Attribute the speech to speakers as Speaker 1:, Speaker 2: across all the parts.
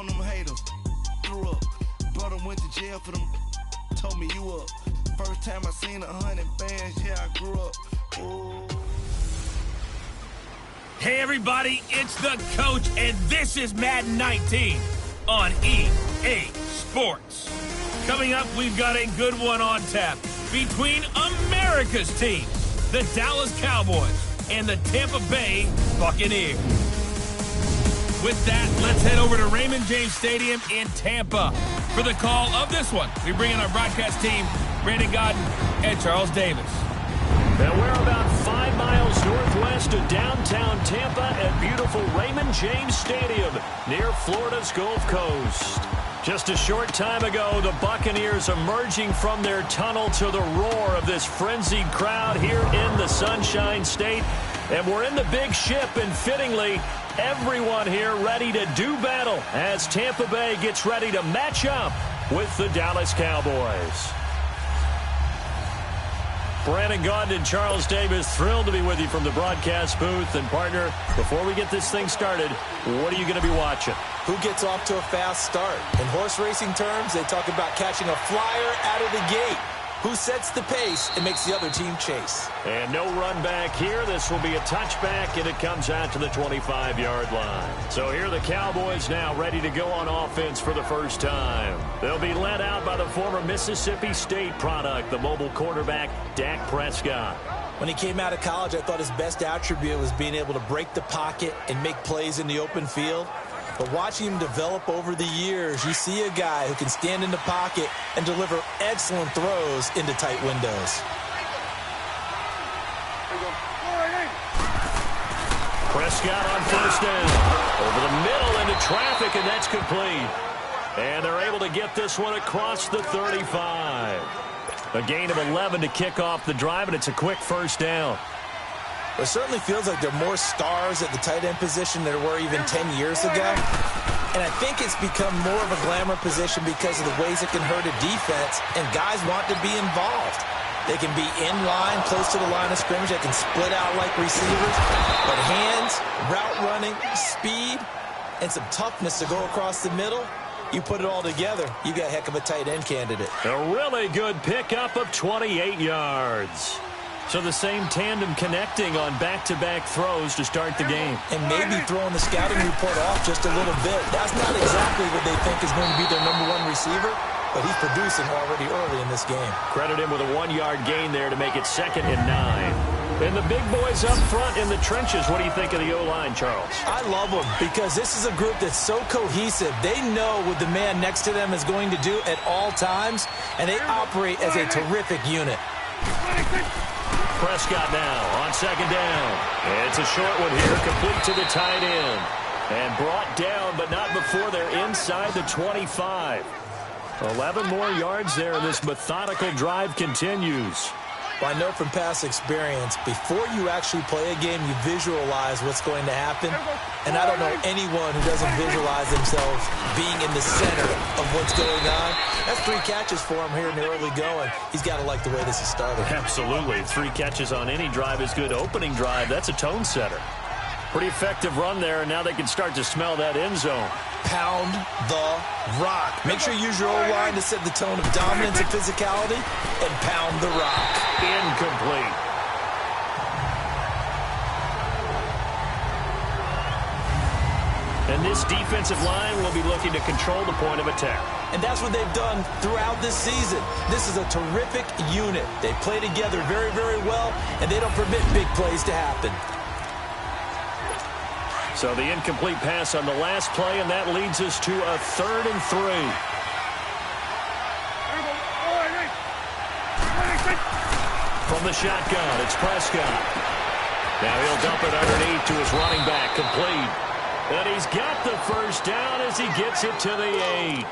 Speaker 1: on them haters. Threw up. Brother went to jail for them. Told me you up. First time I seen 100 bands, yeah, I grew up. Ooh.
Speaker 2: Hey, everybody, it's the coach, and this is Madden 19 on EA Sports. Coming up, we've got a good one on tap between America's teams, the Dallas Cowboys and the Tampa Bay Buccaneers. With that, let's head over to Raymond James Stadium in Tampa for the call of this one. We bring in our broadcast team, Brandon Godden and Charles Davis.
Speaker 3: And we're about 5 miles northwest of downtown Tampa at beautiful Raymond James Stadium near Florida's Gulf Coast. Just a short time ago, the Buccaneers emerging from their tunnel to the roar of this frenzied crowd here in the Sunshine State. And we're in the big ship, and fittingly, everyone here ready to do battle as Tampa Bay gets ready to match up with the Dallas Cowboys. Brandon Gaudin and Charles Davis, thrilled to be with you from the broadcast booth. And, partner, before we get this thing started, what are you going to be watching?
Speaker 4: Who gets off to a fast start? In horse racing terms, they talk about catching a flyer out of the gate. Who sets the pace and makes the other team chase?
Speaker 3: And no run back here. This will be a touchback, and it comes out to the 25-yard line. So here are the Cowboys now ready to go on offense for the first time. They'll be led out by the former Mississippi State product, the mobile quarterback, Dak Prescott.
Speaker 4: When he came out of college, I thought his best attribute was being able to break the pocket and make plays in the open field. But watching him develop over the years, you see a guy who can stand in the pocket and deliver excellent throws into tight windows.
Speaker 3: Prescott on first down. Over the middle into traffic, and that's complete. And they're able to get this one across the 35. A gain of 11 to kick off the drive, and it's a quick first down.
Speaker 4: It certainly feels like there are more stars at the tight end position than there were even 10 years ago. And I think it's become more of a glamour position because of the ways it can hurt a defense, and guys want to be involved. They can be in line, close to the line of scrimmage. They can split out like receivers. But hands, route running, speed, and some toughness to go across the middle, you put it all together, you got a heck of a tight end candidate.
Speaker 3: A really good pickup of 28 yards. So the same tandem connecting on back-to-back throws to start the game.
Speaker 4: And maybe throwing the scouting report off just a little bit. That's not exactly what they think is going to be their #1 receiver, but he's producing already early in this game.
Speaker 3: Credit him with a 1-yard gain there to make it 2nd and 9. And the big boys up front in the trenches. What do you think of the O-line, Charles?
Speaker 4: I love them because this is a group that's so cohesive. They know what the man next to them is going to do at all times, and they operate as a terrific unit.
Speaker 3: Prescott now on 2nd down. It's a short one here, complete to the tight end. And brought down, but not before they're inside the 25. 11 more yards there, and this methodical drive continues.
Speaker 4: Well, I know from past experience, before you actually play a game, you visualize what's going to happen. And I don't know anyone who doesn't visualize themselves being in the center of what's going on. That's 3 catches for him here in the early going. He's got to like the way this is started.
Speaker 3: Absolutely. 3 catches on any drive is good. Opening drive, that's a tone setter. Pretty effective run there, and now they can start to smell that end zone.
Speaker 4: Pound the rock. Make sure you use your O-line to set the tone of dominance and physicality, and pound the rock.
Speaker 3: Incomplete. And this defensive line will be looking to control the point of attack.
Speaker 4: And that's what they've done throughout this season. This is a terrific unit. They play together very, very well, and they don't permit big plays to happen.
Speaker 3: So the incomplete pass on the last play, and that leads us to a 3rd and 3. From the shotgun, it's Prescott. Now he'll dump it underneath to his running back, complete. And he's got the first down as he gets it to the 8.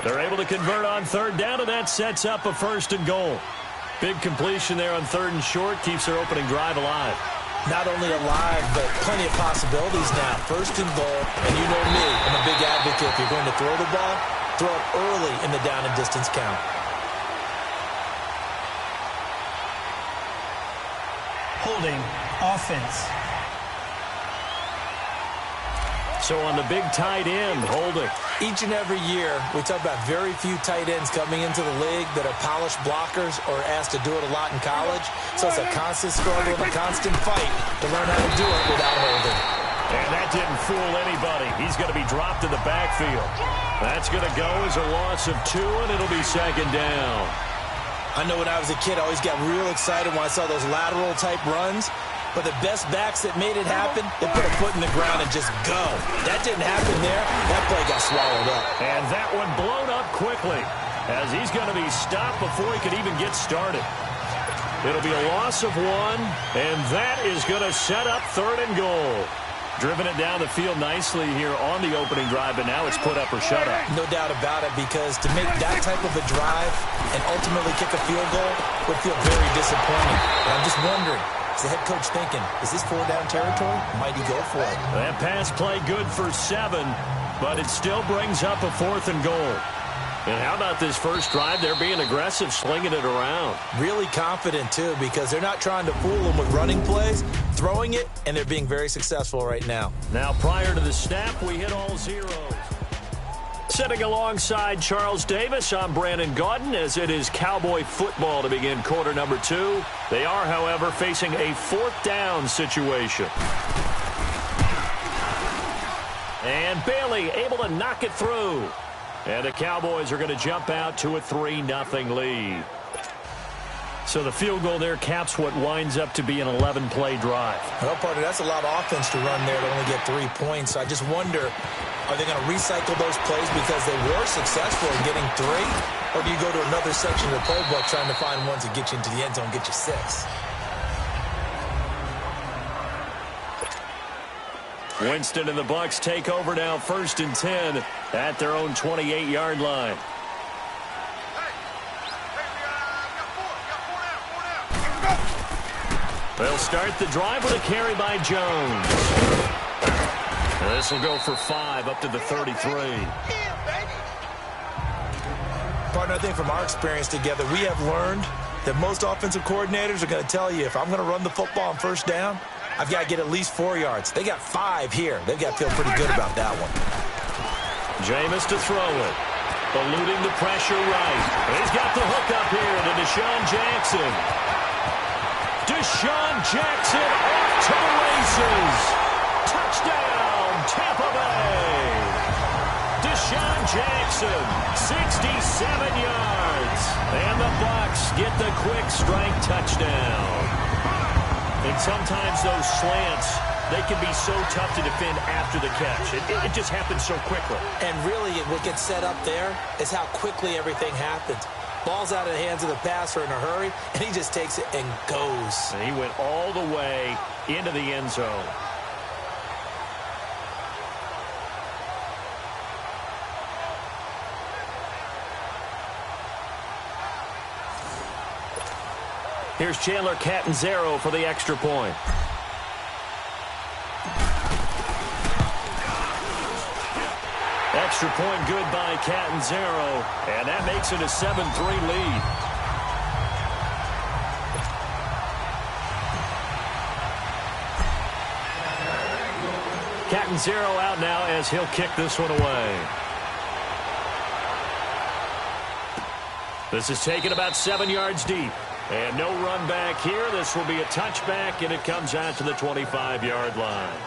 Speaker 3: They're able to convert on 3rd down, and that sets up a 1st and goal. Big completion there on 3rd and short, keeps their opening drive alive.
Speaker 4: Not only alive, but plenty of possibilities now. 1st and goal, and you know me, I'm a big advocate. If you're going to throw the ball, throw it early in the down and distance count.
Speaker 5: Holding offense.
Speaker 3: So on the big tight end, holding.
Speaker 4: Each and every year, we talk about very few tight ends coming into the league that are polished blockers or asked to do it a lot in college. So it's a constant struggle and a constant fight to learn how to do it without holding.
Speaker 3: And that didn't fool anybody. He's going to be dropped in the backfield. That's going to go as a loss of 2, and it'll be second down.
Speaker 4: I know when I was a kid, I always got real excited when I saw those lateral-type runs. But the best backs that made it happen, they put a foot in the ground and just go. That didn't happen there. That play got swallowed up.
Speaker 3: And that one blown up quickly as he's going to be stopped before he could even get started. It'll be a loss of 1, and that is going to set up 3rd and goal. Driven it down the field nicely here on the opening drive, but now it's put up or shut up.
Speaker 4: No doubt about it, because to make that type of a drive and ultimately kick a field goal would feel very disappointing. And I'm just wondering, is the head coach thinking, is this 4-down territory? Might he go for it?
Speaker 3: That pass play good for 7, but it still brings up a 4th and goal. And how about this first drive? They're being aggressive, slinging it around.
Speaker 4: Really confident, too, because they're not trying to fool them with running plays, throwing it, and they're being very successful right now.
Speaker 3: Now, prior to the snap, we hit all zeros. Sitting alongside Charles Davis, I'm Brandon Gaudin, as it is Cowboy football to begin quarter number 2. They are, however, facing a 4th down situation. And Bailey able to knock it through. And the Cowboys are going to jump out to a 3-0 lead. So the field goal there caps what winds up to be an 11-play drive.
Speaker 4: Well, partner, that's a lot of offense to run there to only get 3 points. So I just wonder, are they going to recycle those plays because they were successful in getting 3? Or do you go to another section of the playbook trying to find ones that get you into the end zone, get you 6?
Speaker 3: Winston and the Bucs take over now, 1st and 10 at their own 28-yard line. They'll start the drive with a carry by Jones. This will go for 5 up to the 33.
Speaker 4: Partner, I think from our experience together, we have learned that most offensive coordinators are going to tell you, if I'm going to run the football on 1st down, I've got to get at least 4 yards. They got 5 here. They've got to feel pretty good about that one.
Speaker 3: Jameis to throw it. Eluding the pressure right. He's got the hook up here to Deshaun Jackson. Deshaun Jackson off to the races. Touchdown, Tampa Bay. Deshaun Jackson, 67 yards. And the Bucs get the quick strike touchdown. And sometimes those slants, they can be so tough to defend after the catch. It just happens so quickly.
Speaker 4: And really, what gets set up there is how quickly everything happens. Ball's out of the hands of the passer in a hurry, and he just takes it and goes.
Speaker 3: And he went all the way into the end zone. Here's Chandler Catanzaro for the extra point. Extra point good by Catanzaro, and that makes it a 7-3 lead. Catanzaro out now as he'll kick this one away. This is taken about 7 yards deep. And no run back here. This will be a touchback, and it comes out to the 25-yard line.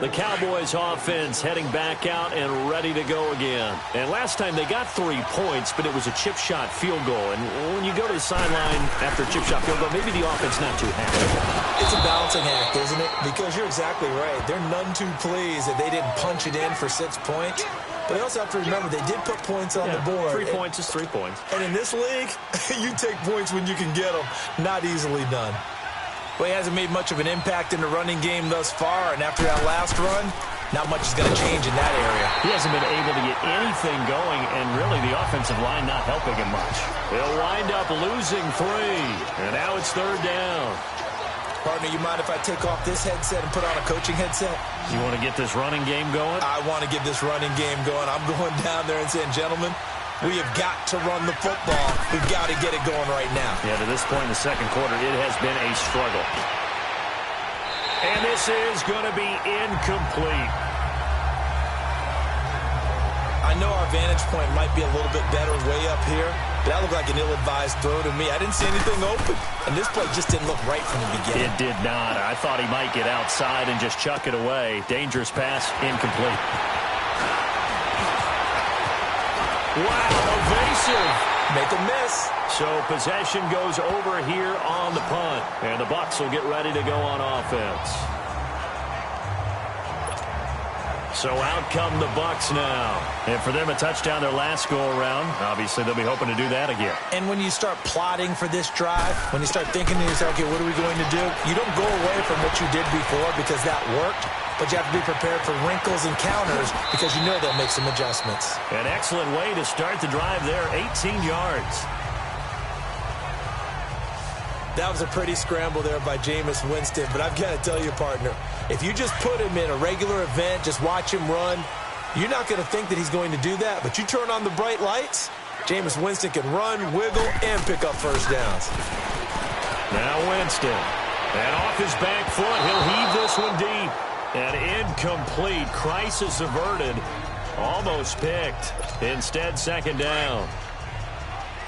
Speaker 3: The Cowboys offense heading back out and ready to go again. And last time they got 3 points, but it was a chip shot field goal. And when you go to the sideline after a chip shot field goal, maybe the offense not too happy.
Speaker 4: It's a balancing act, isn't it? Because you're exactly right. They're none too pleased that they didn't punch it in for 6 points. But they also have to remember they did put points on the board.
Speaker 3: 3 points is 3 points.
Speaker 4: And in this league, you take points when you can get them. Not easily done. Well, he hasn't made much of an impact in the running game thus far. And after that last run, not much is going to change in that area.
Speaker 3: He hasn't been able to get anything going, and really the offensive line not helping him much. They'll wind up losing 3. And now it's 3rd down.
Speaker 4: Partner, you mind if I take off this headset and put on a coaching headset?
Speaker 3: You want to get this running game going?
Speaker 4: I want to get this running game going. I'm going down there and saying, gentlemen, we have got to run the football. We've got to get it going right now.
Speaker 3: Yeah, to this point in the second quarter, it has been a struggle. And this is going to be incomplete.
Speaker 4: I know our vantage point might be a little bit better way up here, but that looked like an ill-advised throw to me. I didn't see anything open, and this play just didn't look right from the beginning.
Speaker 3: It did not. I thought he might get outside and just chuck it away. Dangerous pass, incomplete. Wow, evasive.
Speaker 4: Make a miss.
Speaker 3: So possession goes over here on the punt, and the Bucs will get ready to go on offense. So out come the Bucs now. And for them, a touchdown their last go-around. Obviously, they'll be hoping to do that again.
Speaker 4: And when you start plotting for this drive, when you start thinking to yourself, okay, what are we going to do? You don't go away from what you did before because that worked, but you have to be prepared for wrinkles and counters because you know they'll make some adjustments.
Speaker 3: An excellent way to start the drive there, 18 yards.
Speaker 4: That was a pretty scramble there by Jameis Winston, but I've got to tell you, partner, if you just put him in a regular event, just watch him run, you're not going to think that he's going to do that, but you turn on the bright lights, Jameis Winston can run, wiggle, and pick up first downs.
Speaker 3: Now Winston, and off his back foot, he'll heave this one deep. And incomplete, crisis averted, almost picked. Instead, second down.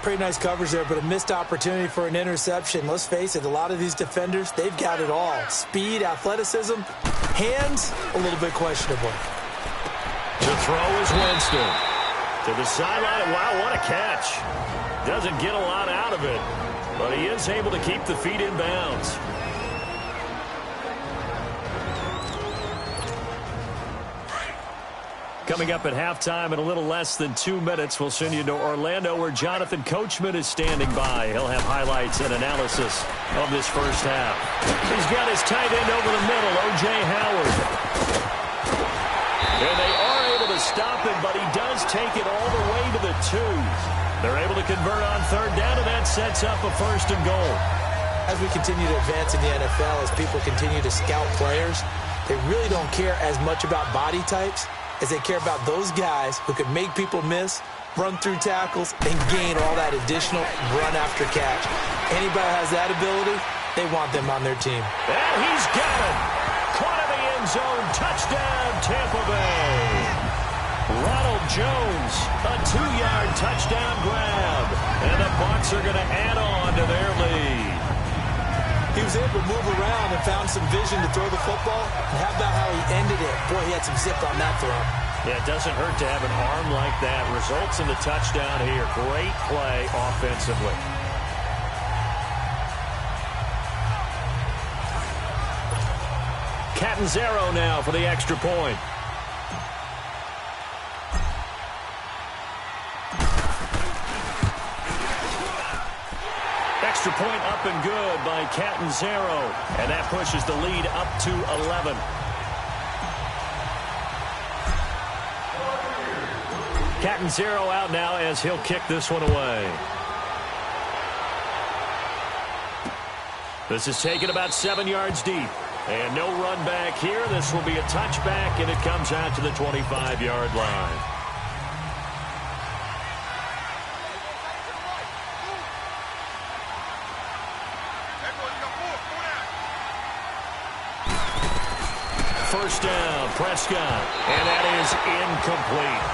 Speaker 4: Pretty nice coverage there, but a missed opportunity for an interception. Let's face it, a lot of these defenders, they've got it all. Speed, athleticism, hands, a little bit questionable.
Speaker 3: To throw is Winston. To the sideline. Wow, what a catch. Doesn't get a lot out of it, but he is able to keep the feet in bounds. Coming up at halftime in a little less than 2 minutes, we'll send you to Orlando where Jonathan Coachman is standing by. He'll have highlights and analysis of this first half. He's got his tight end over the middle, O.J. Howard. And they are able to stop him, but he does take it all the way to the 2. They're able to convert on third down, and that sets up a first and goal.
Speaker 4: As we continue to advance in the NFL, as people continue to scout players, they really don't care as much about body types as they care about those guys who can make people miss, run through tackles, and gain all that additional run after catch. Anybody has that ability, they want them on their team.
Speaker 3: And he's got it. Caught in the end zone. Touchdown, Tampa Bay. Ronald Jones, a 2-yard touchdown grab. And the Bucs are going to add on to their lead.
Speaker 4: He was able to move around and found some vision to throw the football. And how about how he ended it? Boy, he had some zip on that throw.
Speaker 3: Yeah, it doesn't hurt to have an arm like that. Results in the touchdown here. Great play offensively. Catanzaro now for the extra point. Extra point up and good by Catanzaro. And that pushes the lead up to 11. Catanzaro out now as he'll kick this one away. This is taken about 7 yards deep. And no run back here. This will be a touchback, and it comes out to the 25-yard line. First down, Prescott, and that is incomplete.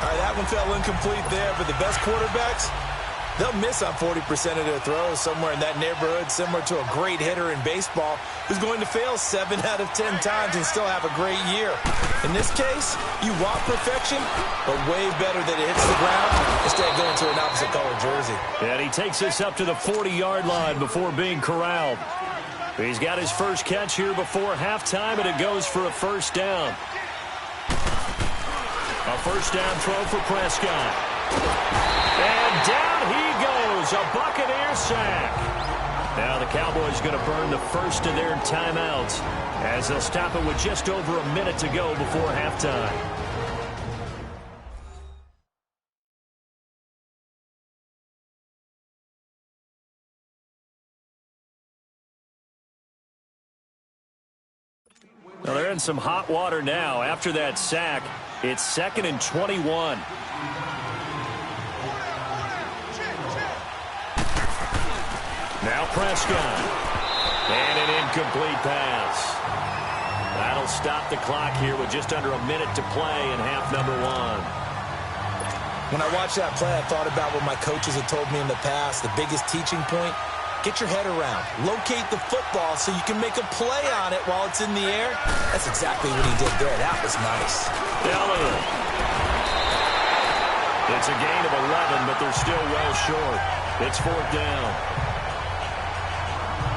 Speaker 4: All right, that one fell incomplete there, but the best quarterbacks, they'll miss on 40% of their throws somewhere in that neighborhood, similar to a great hitter in baseball who's going to fail 7 out of 10 times and still have a great year. In this case, you want perfection, but way better that it hits the ground instead of going to an opposite color jersey.
Speaker 3: And he takes this up to the 40-yard line before being corralled. He's got his first catch here before halftime, and it goes for a first down. A first down throw for Prescott. And down he goes, a Buccaneer sack. Now the Cowboys going to burn the first of their timeouts as they'll stop it with just over a minute to go before halftime. Well, they're in some hot water now. After that sack, it's 2nd and 21. Now Prescott. And an incomplete pass. That'll stop the clock here with just under a minute to play in half number 1.
Speaker 4: When I watched that play, I thought about what my coaches had told me in the past. The biggest teaching point, get your head around. Locate the football so you can make a play on it while it's in the air. That's exactly what he did there. That was nice.
Speaker 3: It's a gain of 11, but they're still well short. It's 4th down.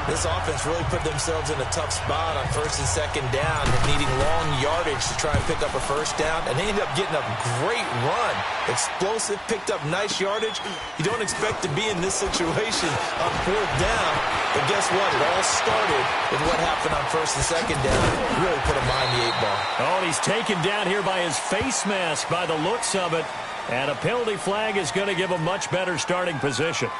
Speaker 4: This offense really put themselves in a tough spot on 1st and 2nd down, needing long yardage to try and pick up a 1st down, and they ended up getting a great run. Explosive, picked up nice yardage. You don't expect to be in this situation on 4th down, but guess what? It all started with what happened on 1st and 2nd down. Really put him behind the 8 ball.
Speaker 3: Oh, and he's taken down here by his face mask by the looks of it, and a penalty flag is going to give a much better starting position.